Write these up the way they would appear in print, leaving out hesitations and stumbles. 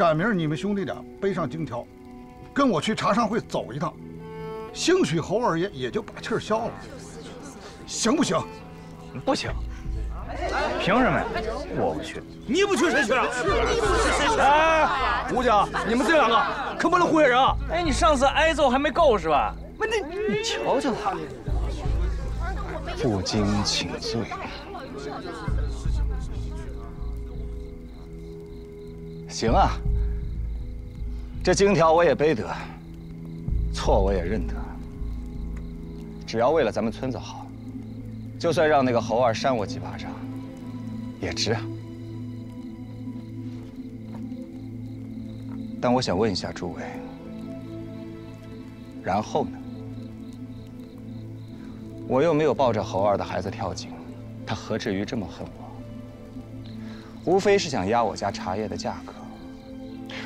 赶明儿你们兄弟俩背上金条，跟我去茶商会走一趟，兴许侯二爷也就把气儿消了，行不行？不行。凭什么呀？我不去。你不去谁去啊？哎，吴家，你们这两个可不能忽悠人啊！哎，你上次挨揍还没够是吧？不，你瞧瞧他，负荆请罪。行啊，这金条我也背得，错我也认得。只要为了咱们村子好，就算让那个侯二扇我几巴掌，也值啊。但我想问一下诸位，然后呢？我又没有抱着侯二的孩子跳井，他何至于这么恨我？无非是想压我家茶叶的价格。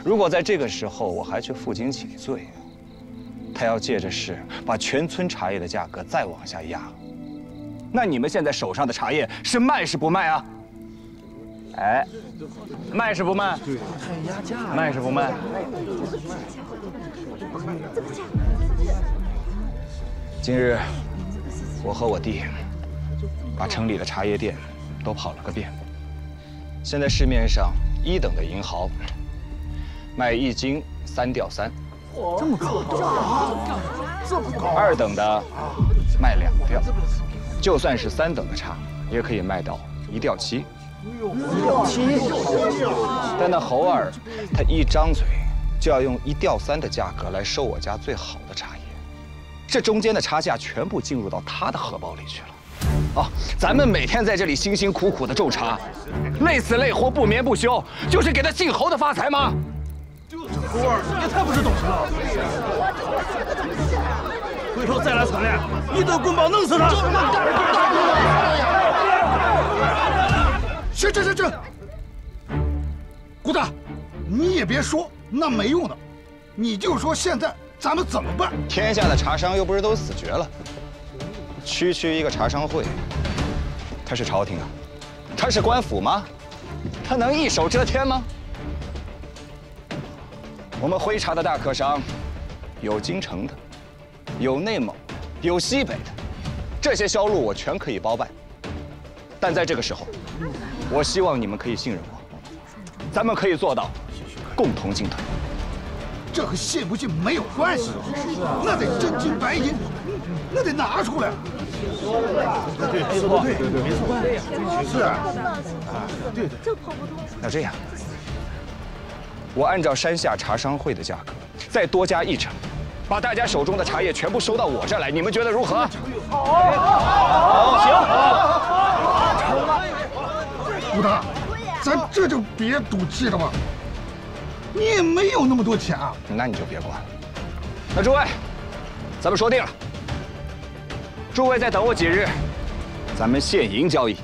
如果在这个时候我还去负荆请罪，他要借着势把全村茶叶的价格再往下压，那你们现在手上的茶叶是卖是不卖啊？哎，卖是不卖？对，压价。卖是不卖？今日我和我弟把城里的茶叶店都跑了个遍，现在市面上1等的银毫卖1斤3吊3，这么高？这么高！2等的卖2吊，就算是3等的茶，也可以卖到1吊7。1吊7。但那侯二，他一张嘴就要用1吊3的价格来收我家最好的茶叶，这中间的差价全部进入到他的荷包里去了。哦，咱们每天在这里辛辛苦苦的种茶，累死累活不眠不休，就是给他姓侯的发财吗？侯二也太不知懂事了！回头再来抢练，一顿棍棒弄死他！去！顾大，你也别说那没用的，你就说现在咱们怎么办？天下的茶商又不是都死绝了，区一个茶商会，他是朝廷啊，他是官府吗？他能一手遮天吗？我们徽茶的大客商，有京城的，有内蒙，有西北的，这些销路我全可以包办。但在这个时候，我希望你们可以信任我，咱们可以做到共同进退。这和信不信没有关系，那得真金白银，那得拿出来。对，没错，是啊，对。那这样，我按照山下茶商会的价格，再多加1成，把大家手中的茶叶全部收到我这儿来，你们觉得如何？好，行。顾大，咱这就别赌气了吧。你也没有那么多钱啊。那你就别管了。那诸位，咱们说定了，诸位再等我几日，咱们现银交易。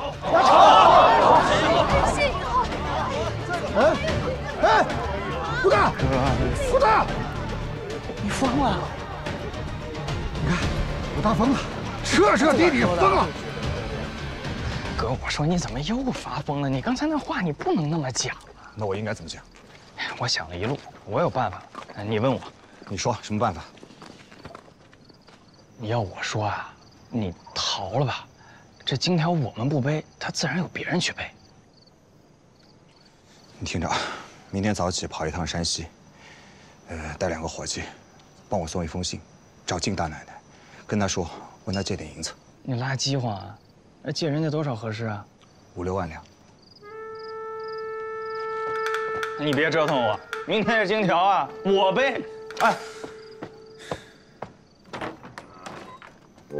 好。哎，顾大，你疯了！你看，顾大疯了，彻底疯了。哥，我说你怎么又发疯了？你刚才那话你不能那么讲啊！那我应该怎么讲？我想了一路，我有办法。你问我，你说什么办法？你要我说啊，你逃了吧。这金条我们不背，他自然有别人去背。你听着啊，明天早起跑一趟山西，带2个伙计，帮我送一封信，找靳大奶奶，跟她说，问她借点银子。你拉饥荒啊？那借人家多少合适啊？5、6万两。你别折腾我，明天这金条啊，我背。哎。哥，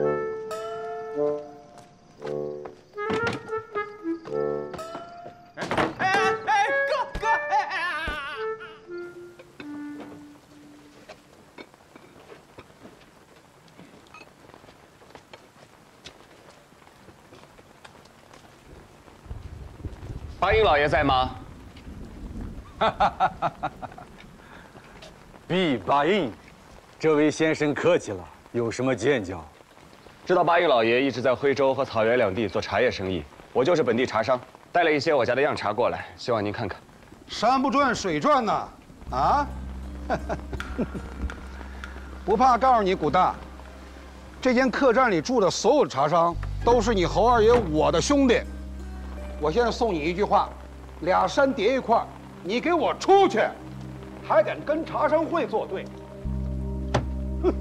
八英老爷在吗？毕八英，这位先生客气了，有什么见教？知道八英老爷一直在徽州和草原两地做茶叶生意，我就是本地茶商，带了一些我家的样茶过来，希望您看看。山不转水转呐，啊！不怕告诉你，古大，这间客栈里住的所有茶商都是你侯二爷我的兄弟。我现在送你一句话：俩山叠一块，你给我出去！还敢跟茶商会作对？哼！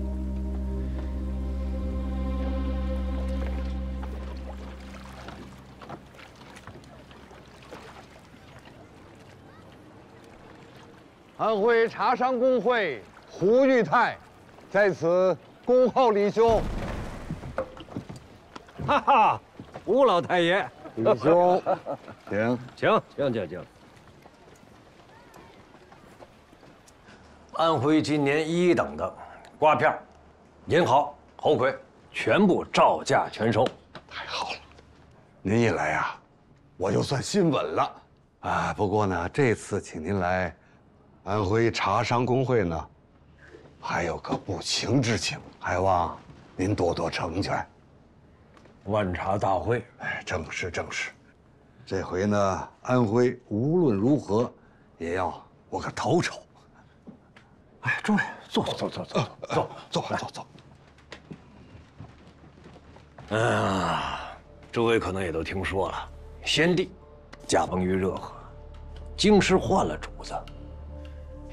安徽茶商公会胡玉泰，在此恭候李兄。哈哈，吴老太爷，李兄，请。请。安徽今年1等的瓜片、银毫、猴魁，全部照价全收。太好了，您一来呀，我就算心稳了。啊，不过呢，这次请您来安徽茶商公会呢，还有个不情之请，还望您多多成全。万茶大会，哎，正是。这回呢，安徽无论如何也要我个头筹。哎，诸位，坐。诸位可能也都听说了，先帝驾崩于热河，京师换了主子，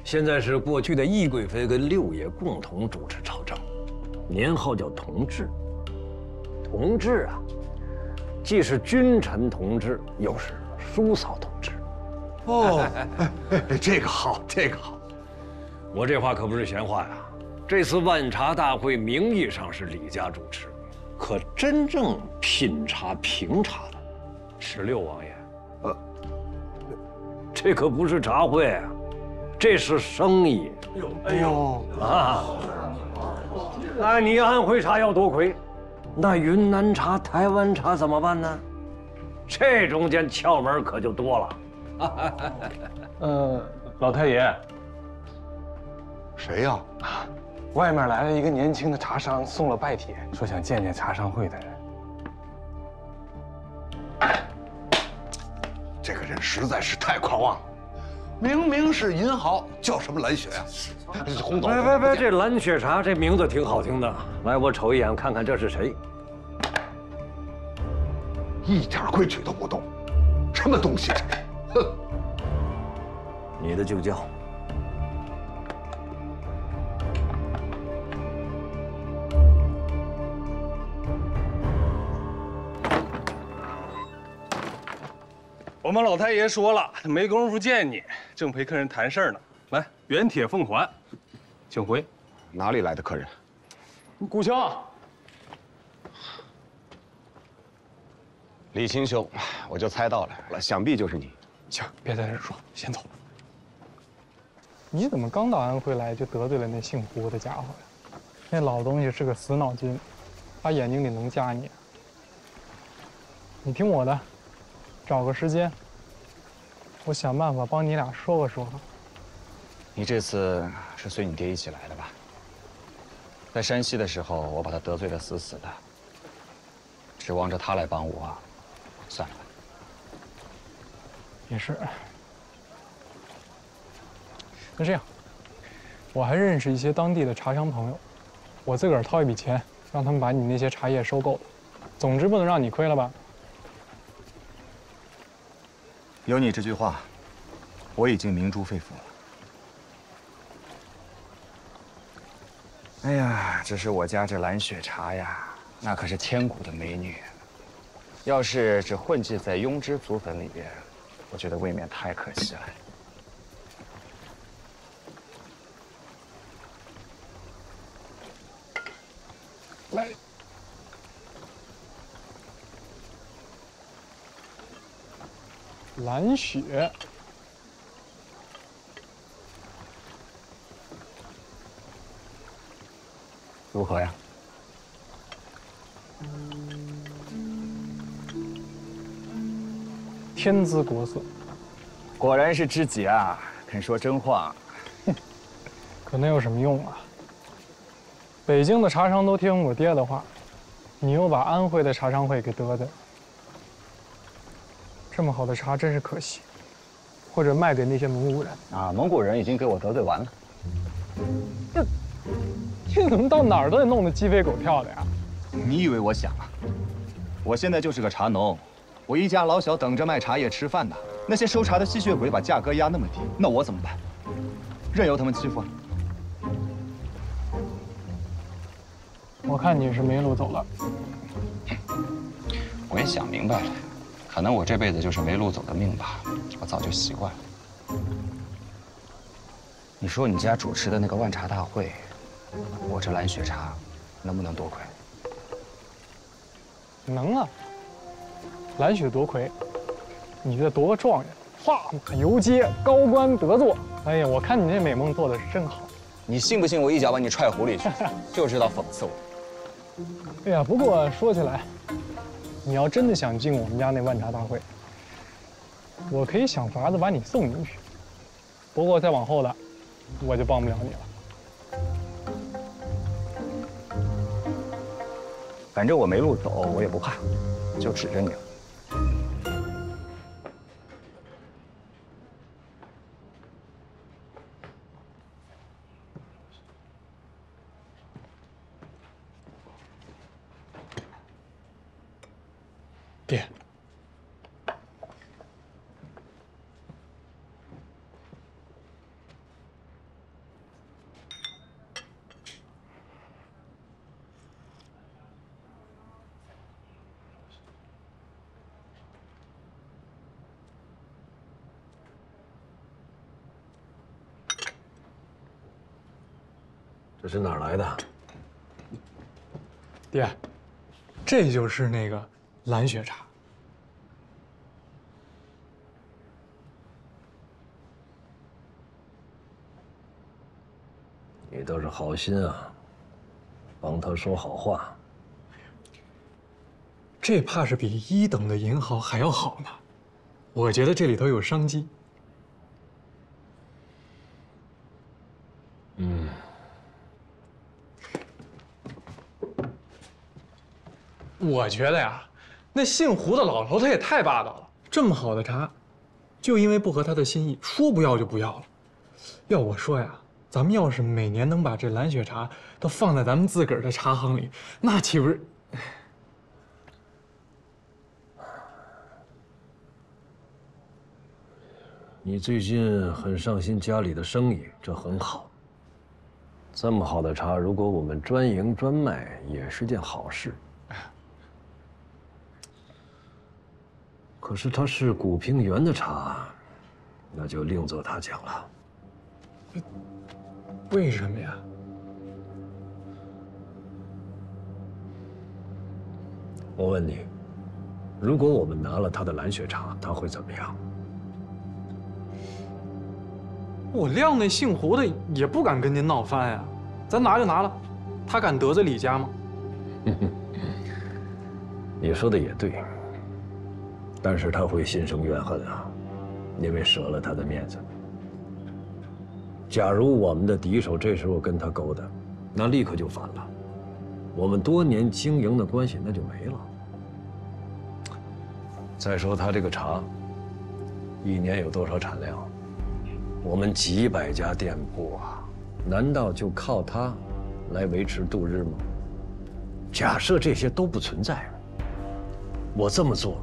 现在是过去的懿贵妃跟六爷共同主持朝政，年号叫同治。同治啊，既是君臣同治，又是叔嫂同治。这个好。我这话可不是闲话呀！这次万茶大会名义上是李家主持，可真正品茶评茶的是六王爷。这可不是茶会啊，这是生意。哎呦啊！那你安徽茶要多亏，那云南茶、台湾茶怎么办呢？这中间窍门可就多了。老太爷，谁呀？外面来了一个年轻的茶商，送了拜帖，说想见见茶商会的人。这个人实在是太狂妄了，明明是银毫，叫什么蓝雪呀？红豆。别，这蓝雪茶这名字挺好听的。来，我瞅一眼，看看这是谁。一点规矩都不懂，什么东西这是？哼！你的就叫。我们老太爷说了，没工夫见你，正陪客人谈事儿呢。来，原帖奉还，请回。哪里来的客人？顾兄，李清兄，我就猜到了，想必就是你。行，别在这儿说，先走。你怎么刚到安徽来就得罪了那姓胡的家伙呀？那老东西是个死脑筋，他眼睛里能夹你。你听我的，找个时间，我想办法帮你俩说个说个。你这次是随你爹一起来的吧？在山西的时候，我把他得罪得死死的，指望着他来帮我，算了吧。也是。那这样，我还认识一些当地的茶商朋友，我自个儿掏一笔钱，让他们把你那些茶叶收购了。总之不能让你亏了吧？有你这句话，我已经明珠肺腑了。哎呀，只是我家这蓝雪茶呀，那可是千古的美女。要是只混迹在庸脂祖粉里边，我觉得未免太可惜了。来，蓝雪，如何呀？天姿国色，果然是知己啊，肯说真话。可那有什么用啊？北京的茶商都听我爹的话，你又把安徽的茶商会给得罪了。这么好的茶真是可惜，或者卖给那些蒙古人。啊，蒙古人已经给我得罪完了。这怎么到哪儿都得弄得鸡飞狗跳的呀？你以为我想啊？我现在就是个茶农，我一家老小等着卖茶叶吃饭呢。那些收茶的吸血鬼把价格压那么低，那我怎么办？任由他们欺负啊？我看你是没路走了。我也想明白了，可能我这辈子就是没路走的命吧，我早就习惯了。你说你家主持的那个万茶大会，我这蓝雪茶能不能夺魁？能啊，蓝雪夺魁，你这夺个状元，画马游街，高官得坐。哎呀，我看你这美梦做的是真好。你信不信我一脚把你踹湖里去？就知道讽刺我。哎呀，不过说起来，你要真的想进我们家那万茶大会，我可以想法子把你送进去。不过再往后的，我就帮不了你了。反正我没路走，我也不怕，就指着你了。爹，这是哪儿来的？爹，这就是那个蓝雪茶。你倒是好心啊，帮他说好话。这怕是比1等的银行还要好呢。我觉得这里头有商机。我觉得呀，那姓胡的老头他也太霸道了。这么好的茶，就因为不合他的心意，说不要就不要了。要我说呀，咱们要是每年能把这蓝雪茶都放在咱们自个儿的茶行里，那岂不是？你最近很上心家里的生意，这很好。这么好的茶，如果我们专营专卖，也是件好事。可是它是古平原的茶，那就另作他讲了。为什么呀？我问你，如果我们拿了他的蓝雪茶，他会怎么样？我谅那姓胡的也不敢跟您闹翻呀。咱拿就拿了，他敢得罪李家吗？你说的也对，但是他会心生怨恨啊，因为折了他的面子。假如我们的敌手这时候跟他勾搭，那立刻就反了，我们多年经营的关系那就没了。再说他这个茶，一年有多少产量？我们几百家店铺啊，难道就靠它来维持度日吗？假设这些都不存在，我这么做，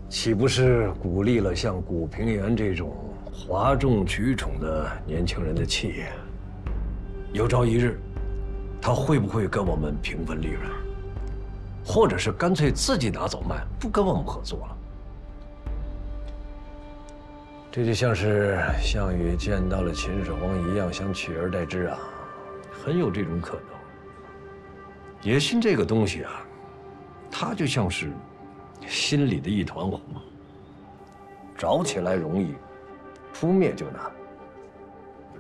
岂不是鼓励了像古平原这种哗众取宠的年轻人的气焰？有朝一日，他会不会跟我们平分利润，或者是干脆自己拿走卖，不跟我们合作了？这就像是项羽见到了秦始皇一样，想取而代之啊，很有这种可能。野心这个东西啊，它就像是心里的一团火，着起来容易，扑灭就难。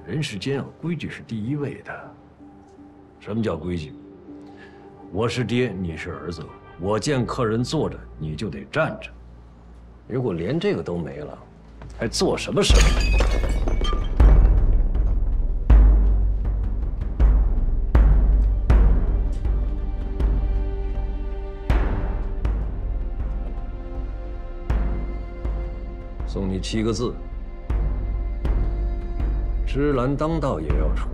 人世间啊，规矩是第一位的。什么叫规矩？我是爹，你是儿子，我见客人坐着，你就得站着。如果连这个都没了，还做什么生意？送你7个字：芝兰当道也要出。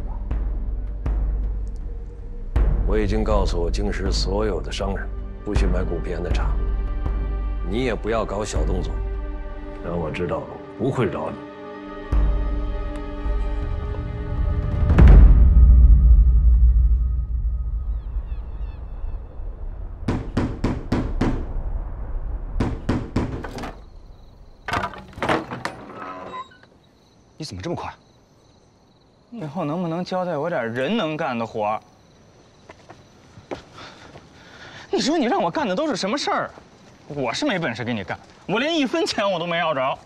我已经告诉京师所有的商人，不许买古皮庵的茶。你也不要搞小动作，让我知道不会饶你。你怎么这么快？以后能不能交代我点人能干的活儿？你说你让我干的都是什么事儿？我是没本事给你干，我连1分钱我都没要着。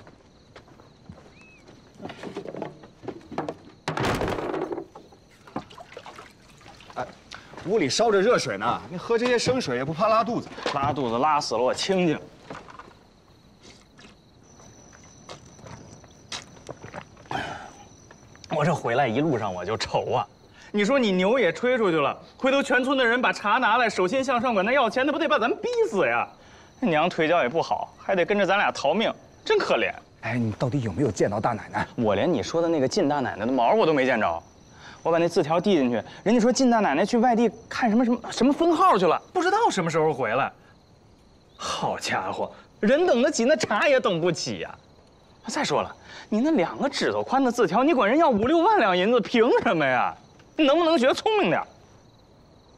哎，屋里烧着热水呢，你喝这些生水也不怕拉肚子？拉肚子拉死了我清静。我这回来一路上我就愁啊，你说你牛也吹出去了，回头全村的人把茶拿来，手心向上管他要钱，那不得把咱们逼死呀？那娘腿脚也不好，还得跟着咱俩逃命，真可怜。哎，你到底有没有见到大奶奶？我连你说的那个靳大奶奶的毛我都没见着。我把那字条递进去，人家说靳大奶奶去外地看什么分号去了，不知道什么时候回来。好家伙，人等得起，那茶也等不起呀。再说了，你那2个指头宽的字条，你管人要5、6万两银子，凭什么呀？你能不能学聪明点？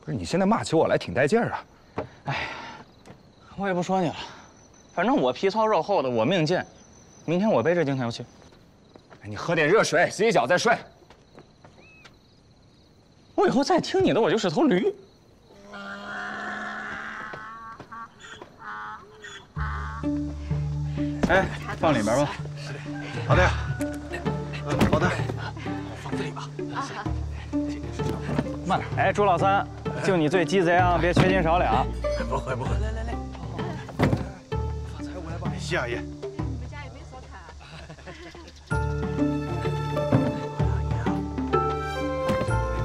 不是，你现在骂起我来挺带劲儿啊！哎，我也不说你了，反正我皮糙肉厚的，我命贱。明天我背着金条去。你喝点热水，洗洗脚再睡。我以后再听你的，我就是头驴。哎，放里边吧。好的。好的。放这里吧。慢点。哎，朱老三，就你最鸡贼啊，别缺斤少两。不会不会。来。发财我来帮你。谢阿姨。你们家也没烧茶。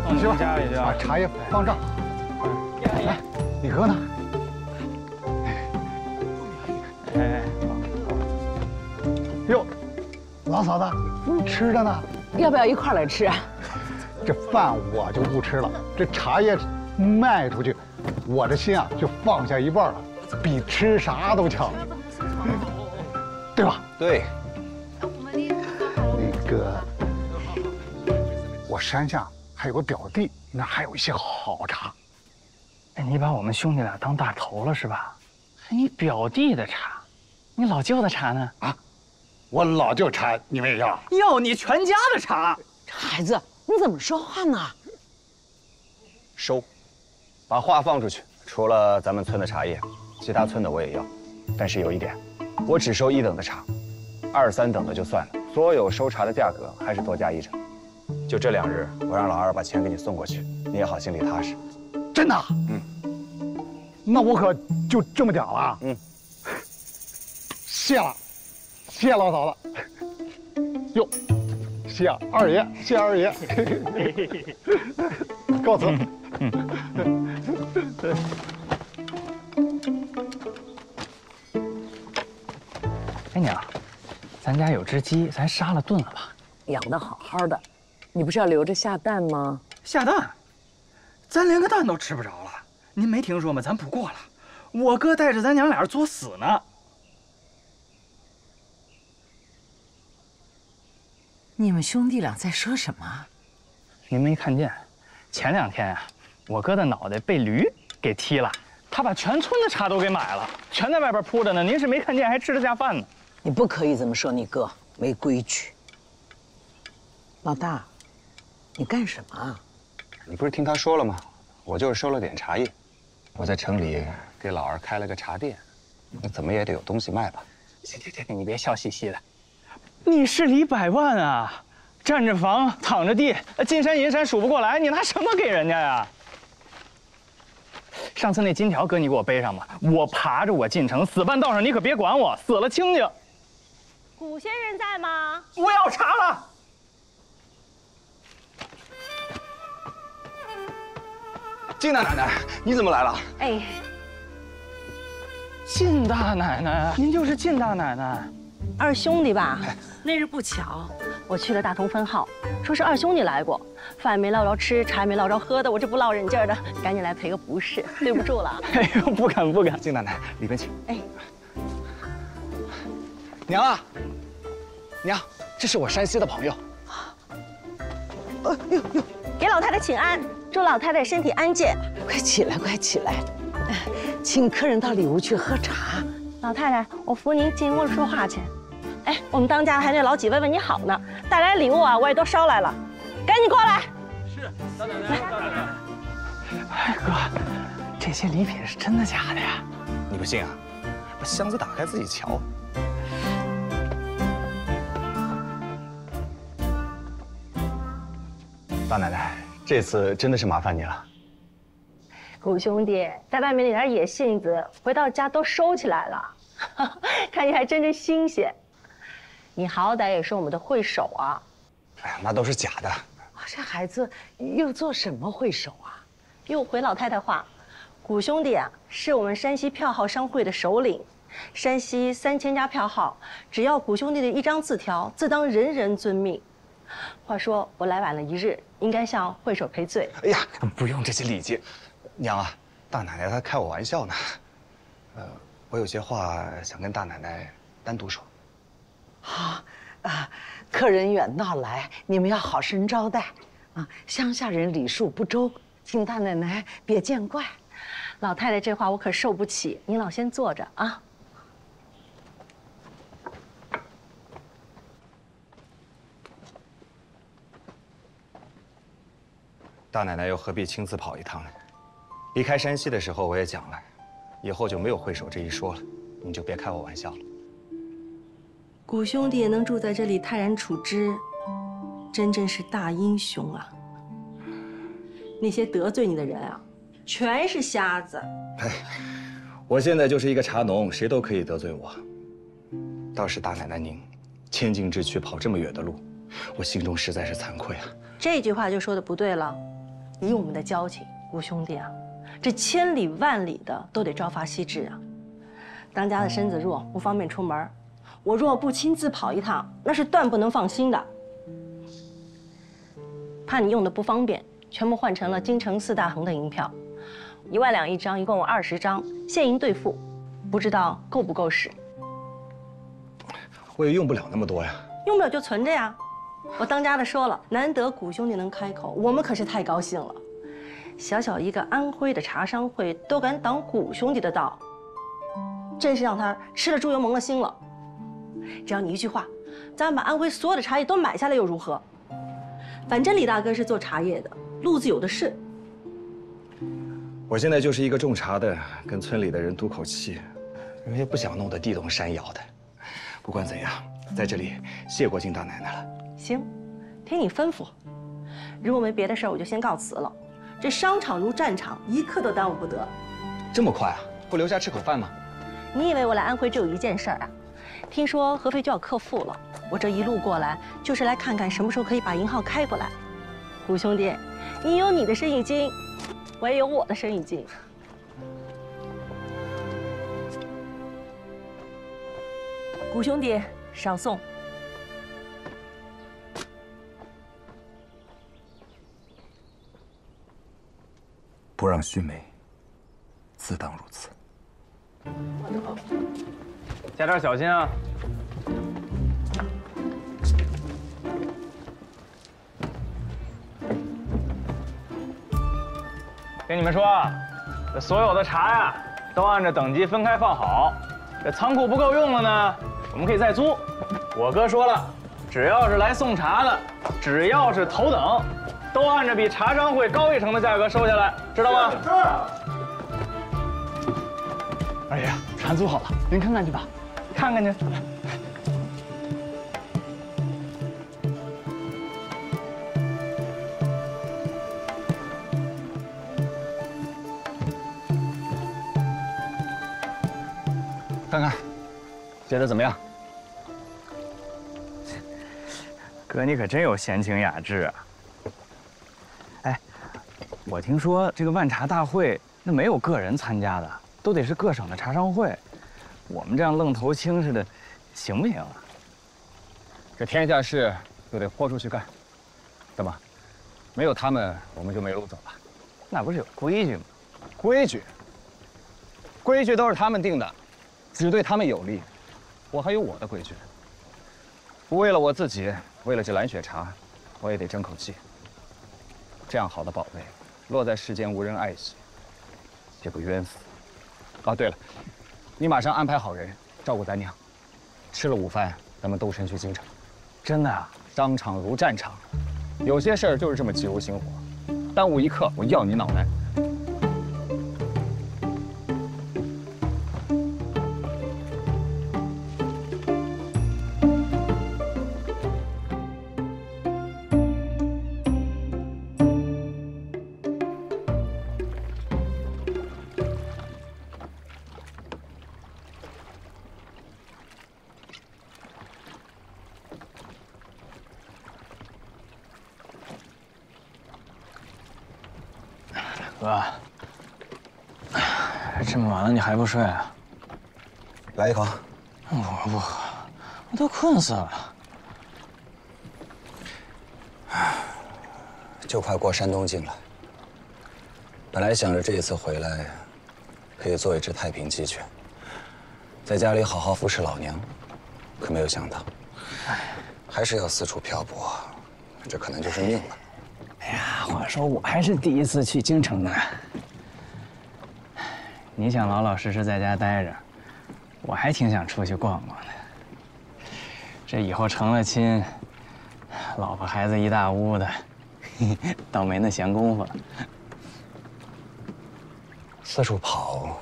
放你们家里去啊。把茶叶放这儿。来，你哥呢？哎。哟，老嫂子，你吃着呢，要不要一块来吃啊？这饭我就不吃了，这茶叶卖出去，我这心啊就放下一半了，比吃啥都强，对吧？对。那个，我山下还有个表弟，那还有一些好茶。哎，你把我们兄弟俩当大头了是吧？你表弟的茶，你老舅的茶呢？啊？我老舅茶你们也要？要你全家的茶。孩子，你怎么说话呢？收，把话放出去。除了咱们村的茶叶，其他村的我也要。但是有一点，我只收1等的茶，2、3等的就算了，所有收茶的价格还是多加1成。就这2日，我让老二把钱给你送过去，你也好心里踏实。真的？嗯。那我可就这么讲了。嗯。谢了。谢老嫂子，哟，谢二爷，谢二爷，告辞。哎娘，咱家有只鸡，咱杀了炖了吧？养得好好的，你不是要留着下蛋吗？下蛋，咱连个蛋都吃不着了。您没听说吗？咱补过了，我哥带着咱娘俩作死呢。你们兄弟俩在说什么？您没看见，前2天啊，我哥的脑袋被驴给踢了，他把全村的茶都给买了，全在外边铺着呢。您是没看见，还吃得下饭呢。你不可以这么说你哥，没规矩。老大，你干什么啊？你不是听他说了吗？我就是收了点茶叶，我在城里给老二开了个茶店，那怎么也得有东西卖吧？行，你别笑嘻嘻的。你是里100万啊，占着房，躺着地，金山银山数不过来，你拿什么给人家呀？上次那金条哥你给我背上吧，我爬着我进城，死半道上你可别管我，死了清静。古先生在吗？我要茶了。靳大奶奶，你怎么来了？哎，靳大奶奶，您就是靳大奶奶。二兄弟吧？那日不巧，我去了大同分号，说是二兄弟来过，饭没捞着吃，茶也没捞着喝的，我这不落人劲儿的，赶紧来赔个不是，对不住了。哎呦，不敢不敢，金奶奶里边请。哎，娘啊，娘，这是我山西的朋友。给老太太请安，祝老太太身体安健。快起来，快起来，请客人到里屋去喝茶。老太太，我扶您进屋里说话去。哎，我们当家的还得老几问问你好呢，带来礼物啊，我也都捎来了，赶紧过来。是，大奶奶，大奶奶。哎哥，这些礼品是真的假的呀？你不信啊？把箱子打开自己瞧。大奶奶，这次真的是麻烦你了。谷兄弟，在外面那点野性子，回到家都收起来了，看你还真新鲜。你好歹也是我们的会手啊！哎呀，那都是假的。这孩子又做什么会手啊？又回老太太话，谷兄弟啊，是我们山西票号商会的首领，山西3000家票号，只要谷兄弟的一张字条，自当人人遵命。话说我来晚了一日，应该向会手赔罪。哎呀，不用这些礼节。娘啊，大奶奶她开我玩笑呢。我有些话想跟大奶奶单独说。客人远道来，你们要好生招待啊。乡下人礼数不周，请大奶奶别见怪。老太太这话我可受不起，您老先坐着啊。大奶奶又何必亲自跑一趟呢？离开山西的时候我也讲了，以后就没有会手这一说了，您就别开我玩笑了。谷兄弟也能住在这里泰然处之，真是大英雄啊！那些得罪你的人啊，全是瞎子。哎，我现在就是一个茶农，谁都可以得罪我。倒是大奶奶您，千金之躯跑这么远的路，我心中实在是惭愧啊。这句话就说的不对了。以我们的交情，谷兄弟啊，这千里万里的都得朝发夕至啊。当家的身子弱，不方便出门，我若不亲自跑一趟，那是断不能放心的。怕你用的不方便，全部换成了京城4大行的银票，1万两一张，一共有20张，现银兑付，不知道够不够使？我也用不了那么多呀。用不了就存着呀。我当家的说了，难得谷兄弟能开口，我们可是太高兴了。小小一个安徽的茶商会都敢挡谷兄弟的道，真是让他吃了猪油蒙了心了。只要你一句话，咱们把安徽所有的茶叶都买下来又如何？反正李大哥是做茶叶的，路子有的是。我现在就是一个种茶的，跟村里的人赌口气，我也不想弄得地动山摇的。不管怎样，在这里谢过金大奶奶了。行，听你吩咐。如果没别的事儿，我就先告辞了。这商场如战场，一刻都耽误不得。这么快啊？不留下吃口饭吗？你以为我来安徽只有一件事儿啊？听说合肥就要克复了，我这一路过来就是来看看什么时候可以把银号开过来。谷兄弟，你有你的生意经，我也有我的生意经。谷兄弟，少送。不让须眉，自当如此。加点小心啊！跟你们说啊，这所有的茶呀，都按照等级分开放好。这仓库不够用了呢，我们可以再租。我哥说了，只要是来送茶的，只要是头等，都按照比茶商会高一成的价格收下来，知道吗？是。二爷，船租好了，您看看去吧。看看去。看看，觉得怎么样？哥，你可真有闲情雅致啊！哎，我听说这个万茶大会，那没有个人参加的，都得是各省的茶商会。我们这样愣头青似的，行不行啊？这天下事，就得豁出去干。怎么，没有他们，我们就没路走了？那不是有规矩吗？规矩，规矩都是他们定的，只对他们有利。我还有我的规矩。不为了我自己，为了这蓝雪茶，我也得争口气。这样好的宝贝，落在世间无人爱惜，岂不冤死？哦，对了，你马上安排好人照顾咱娘。吃了午饭，咱们动身去京城。真的啊？商场如战场，有些事儿就是这么急如星火，耽误一刻，我要你脑袋。哥，这么晚了你还不睡啊？来一口。我不喝，我都困死了。就快过山东境了。本来想着这一次回来，可以做一只太平鸡犬，在家里好好服侍老娘，可没有想到，还是要四处漂泊，这可能就是命了。哎呀，话说我还是第一次去京城呢。你想老老实实在家待着，我还挺想出去逛逛的。这以后成了亲，老婆孩子一大屋的，倒没那闲工夫了。四处跑，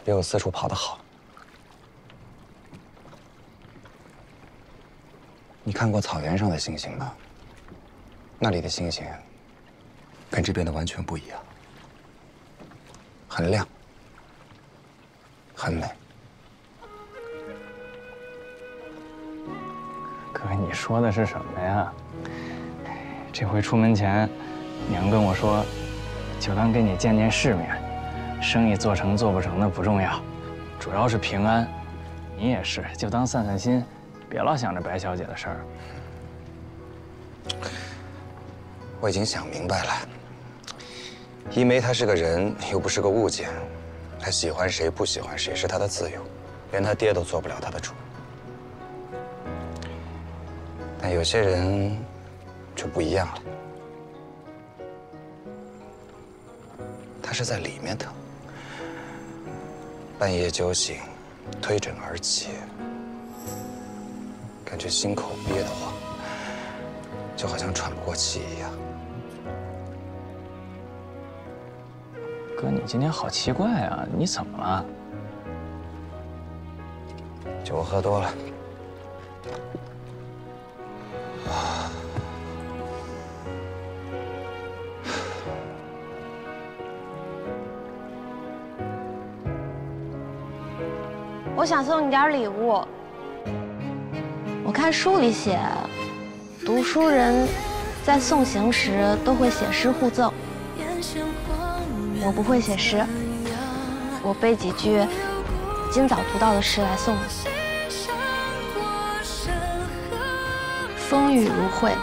也有四处跑得好。你看过草原上的星星吗？那里的星星跟这边的完全不一样，很亮，很美。哥，你说的是什么呀？这回出门前，娘跟我说，就当跟你见见世面，生意做成做不成的不重要，主要是平安。你也是，就当散散心，别老想着白小姐的事儿。我已经想明白了，一梅她是个人，又不是个物件，她喜欢谁不喜欢谁是她的自由，连她爹都做不了她的主。但有些人就不一样了，他是在里面疼，半夜酒醒，推枕而起，感觉心口憋得慌，就好像喘不过气一样。哥，你今天好奇怪啊，你怎么了？酒喝多了。我想送你点礼物。我看书里写，读书人在送行时都会写诗互赠。我不会写诗，我背几句今早读到的诗来送你。风雨如晦，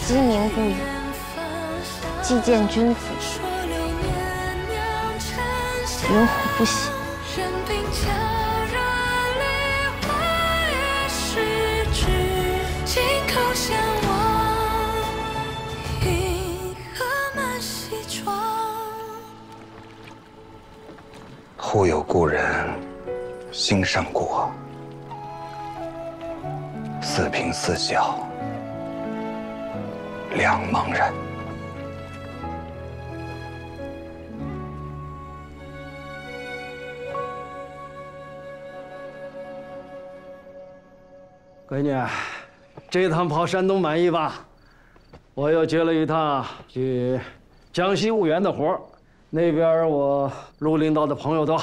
鸡鸣不已，既见君子，云虎不喜。忽有故人心上过，似贫似小，两茫然。闺女，这趟跑山东满意吧？我又接了一趟去江西婺源的活儿，那边我陆领导的朋友多，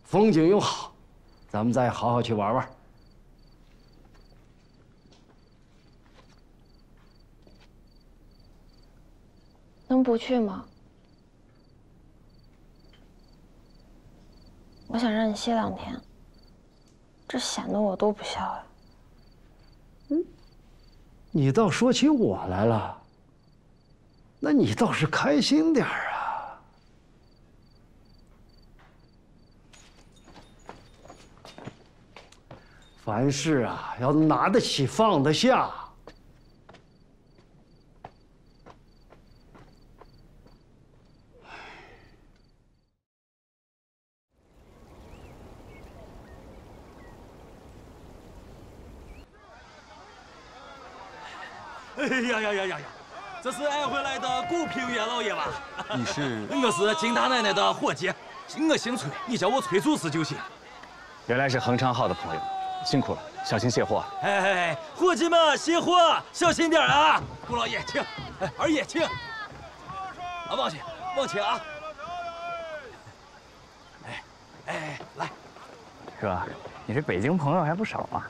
风景又好，咱们再好好去玩玩。能不去吗？我想让你歇2天，这显得我多不孝呀。你倒说起我来了，那你倒是开心点儿啊！凡事啊，要拿得起放得下。哎呀！这是安徽来的古平岳老爷吧？你是？我是金大奶奶的伙计，我姓崔，你叫我崔祖师就行。原来是恒昌号的朋友，辛苦了，小心卸货。哎，伙计们卸货小心点啊！顾老爷请，二爷请。往前啊！来，哥，你这北京朋友还不少啊。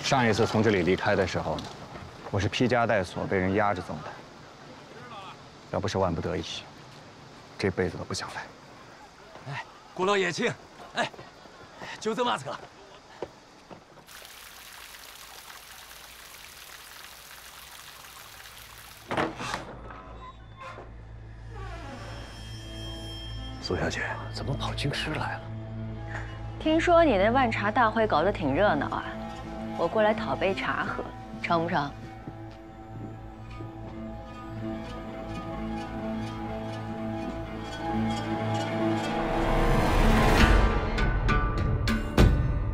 上一次从这里离开的时候，我是披枷带锁，被人押着走的。要不是万不得已，这辈子都不想来。顾老爷请。就这马车。苏小姐，怎么跑京师来了？听说你那万茶大会搞得挺热闹啊，我过来讨杯茶喝，成不成？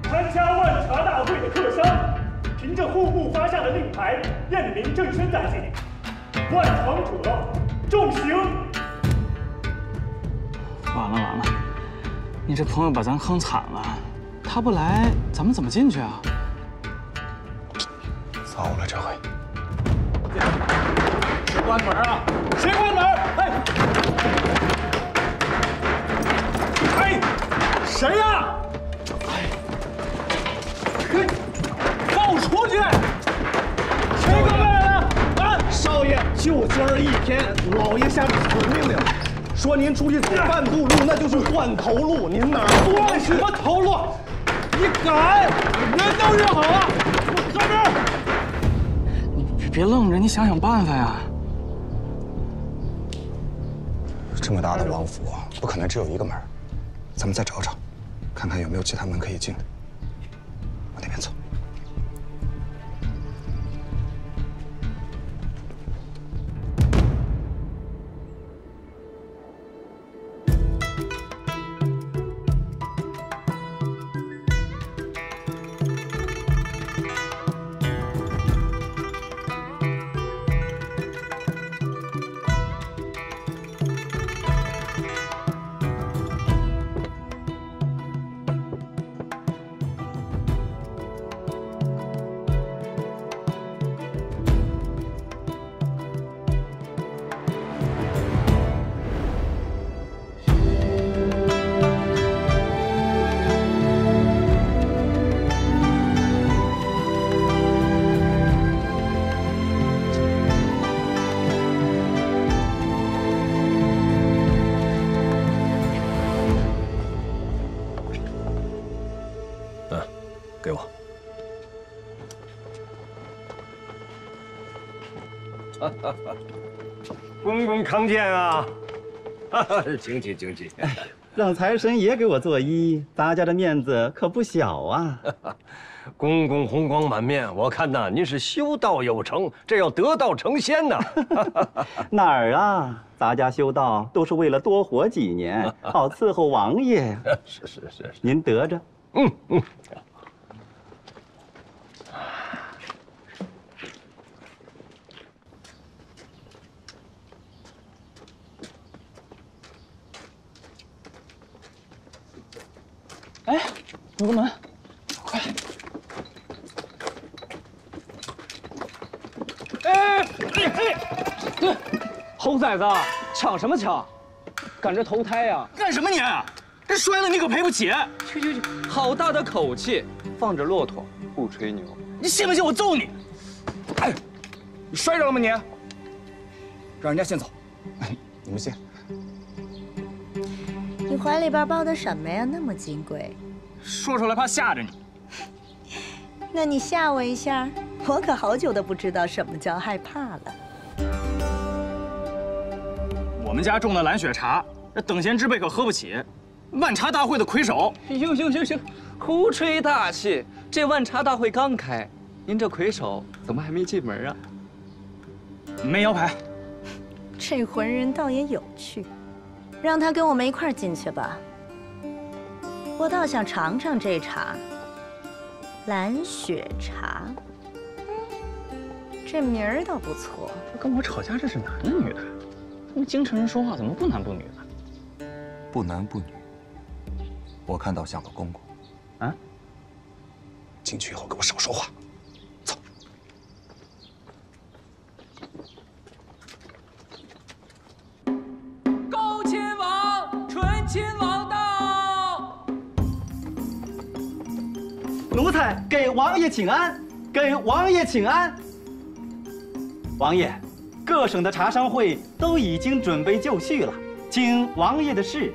参加万茶大会的客商，凭着户部发下的令牌，验明正身在即，万闯者重刑。完了，你这朋友把咱坑惨了，他不来，咱们怎么进去啊？糟了，这回。谁关门啊？谁关门？谁呀？放我出去！谁关门啊？少爷，就今儿一天，老爷下的死命令。说您出去走半步路，那就是换头路。您哪儿换什么头路？你敢？人都认好了，哥们儿，你别愣着，你想想办法呀。这么大的王府，不可能只有一个门，咱们再找找，看看有没有其他门可以进的。往那边走。给我。公公康健啊！请起，请起。让财神爷给我做揖，咱家的面子可不小啊！公公红光满面，我看呐，您是修道有成，这要得道成仙呐！哪儿啊？咱家修道都是为了多活几年，好伺候王爷。是，您得着。嗯。哎，有个门，快！对，猴崽子，抢什么抢？赶着投胎呀？干什么你？这摔了你可赔不起！去，好大的口气！放着骆驼不吹牛，你信不信我揍你？哎，你摔着了吗你？让人家先走，你们先。你怀里边包的什么呀？那么金贵，说出来怕吓着你。那你吓我一下，我可好久都不知道什么叫害怕了。我们家种的蓝雪茶，这等闲之辈可喝不起。万茶大会的魁首，行，胡吹大气！这万茶大会刚开，您这魁首怎么还没进门啊？没摇牌。这浑人倒也有趣，让他跟我们一块儿进去吧。我倒想尝尝这茶。 蓝雪茶，这名儿倒不错。跟我吵架，这是男的女的？他们京城人说话怎么不男不女的？不男不女，我看倒像个公公。啊？进去以后给我少说话。走。恭亲王，醇亲王到。 奴才给王爷请安，给王爷请安。王爷，各省的茶商会都已经准备就绪了，请王爷的事。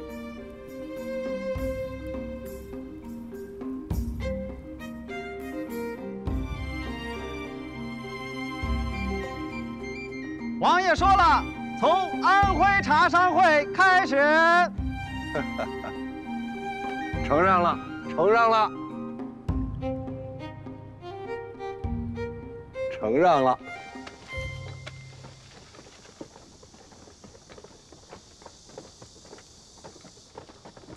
王爷说了，从安徽茶商会开始。承让了，承让了。 承让了。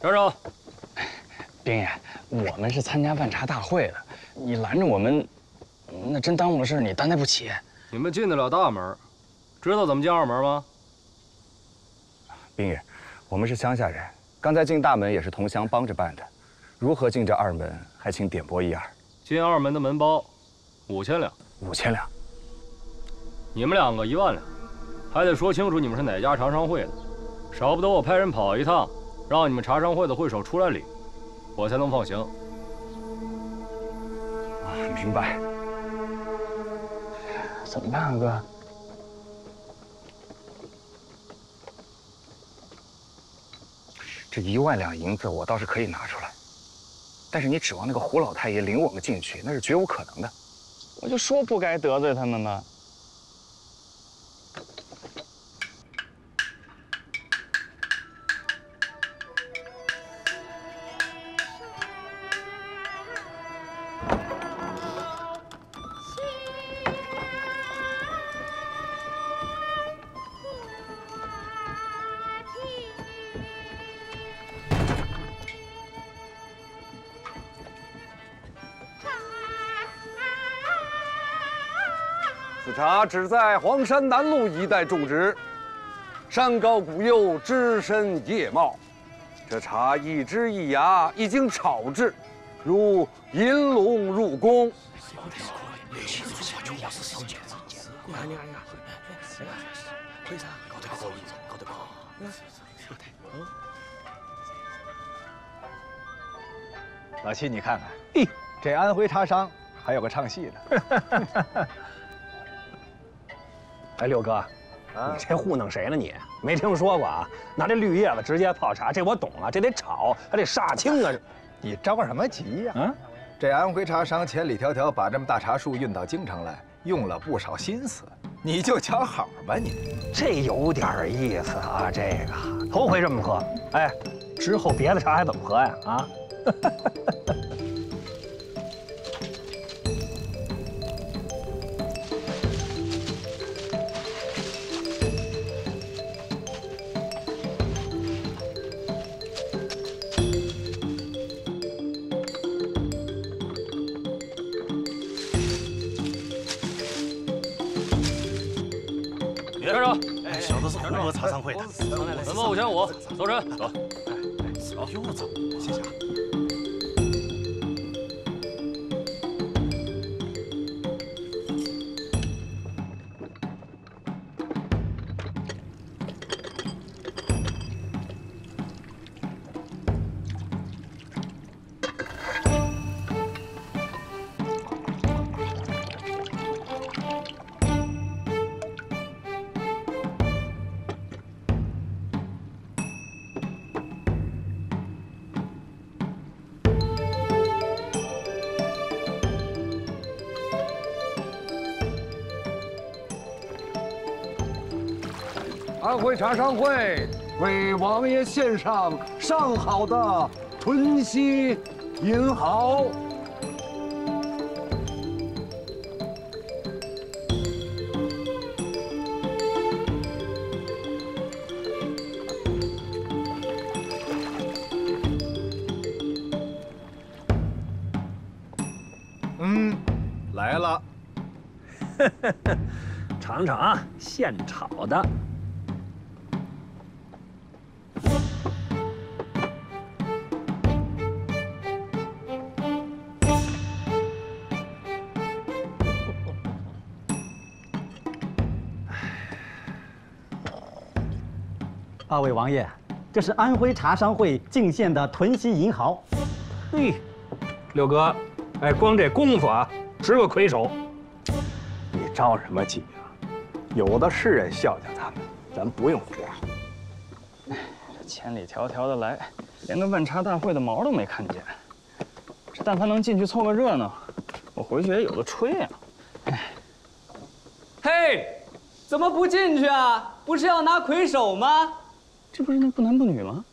招招，兵爷，我们是参加万茶大会的，你拦着我们，那真耽误了事，你担待不起。你们进得了大门，知道怎么进二门吗？兵爷，我们是乡下人，刚才进大门也是同乡帮着办的，如何进这二门，还请点拨一二。进二门的门包，5000两。 5000两，你们两个1万两，还得说清楚你们是哪家茶商会的，少不得我派人跑一趟，让你们茶商会的会首出来领，我才能放行。啊，明白。怎么办啊，哥？这1万两银子我倒是可以拿出来，但是你指望那个胡老太爷领我们进去，那是绝无可能的。 我就说不该得罪他们嘛。此茶只在黄山南麓一带种植，山高谷幽，枝深叶茂。这茶一枝一芽，一经炒制，如银龙入宫。老七，你看看，嘿，这安徽茶商还有个唱戏的。哎，六哥，你这糊弄谁呢？你没听说过啊？拿这绿叶子直接泡茶，这我懂啊，这得炒，还得杀青啊！你着什么急呀？啊，这安徽茶商千里迢迢把这么大茶树运到京城来，用了不少心思，你就瞧好吧你。这有点意思啊，这个头回这么喝。哎，之后别的茶还怎么喝呀？啊？别着，哎，小的是湖北茶商会的，门包5500，走人，走。哎，又走，谢谢啊。安徽茶商会为王爷献上上好的屯溪银毫。来了，尝尝啊，现炒的。二位王爷，这是安徽茶商会进献的屯溪银毫。嘿，六哥，哎，光这功夫啊，值个魁首。你着什么急啊？有的是人孝敬咱们，咱不用活。哎，这千里迢迢的来，连个万茶大会的毛都没看见。这但凡能进去凑个热闹，我回去也有的吹啊。哎，嘿，怎么不进去啊？不是要拿魁首吗？这不是那不男不女吗？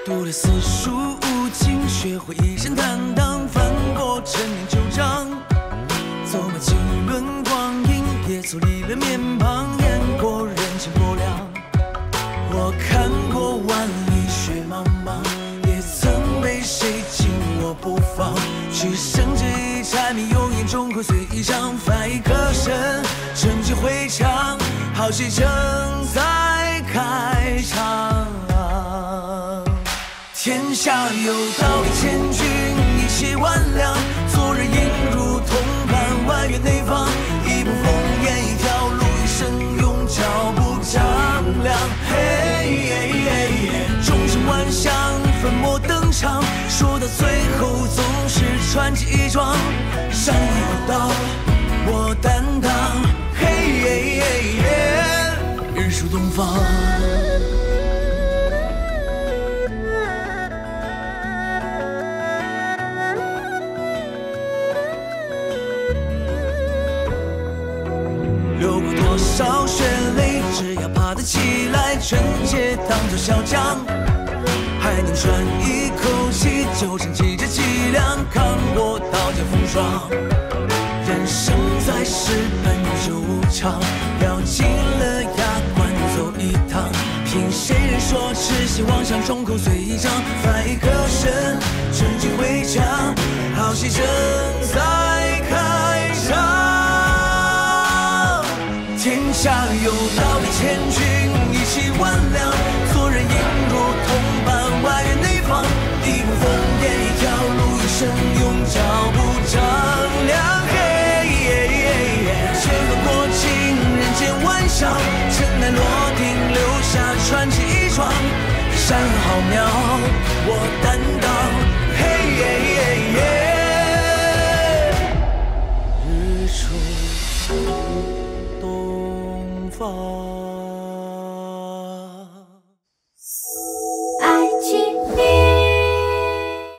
读了四书五经，学会一身坦荡，翻过陈年旧账，走马经纶光阴，也走历了面庞，演过人情薄凉。我看过万里雪茫茫，也曾被谁紧握不放，只剩这一柴米油盐中口随一张，翻一歌声，趁机回肠，好戏正在开场。天下有道理千钧一气万两，做人应如同伴，外圆内方，一步烽烟一条路，一生用脚步丈量。众生万象，粉墨登场，说到最后总是传奇一桩。山里有道，我担当。日出东方。流过多少血泪，只要爬得起来，纯洁当作小将，还能喘一口气，就撑起这脊梁，扛过刀剑风霜。人生在世本就长，咬紧了牙关走一趟，凭谁人说痴心妄想，众口随一张，翻一个身，纯净回肠，好戏正在开场。天下有道理千钧一气万两，做人应如同伴，外圆内方，一步烽烟一条路，一生用脚步丈量。乾坤过尽人间万象，尘埃落定留下传奇一桩。山河浩渺我担当。日出东方。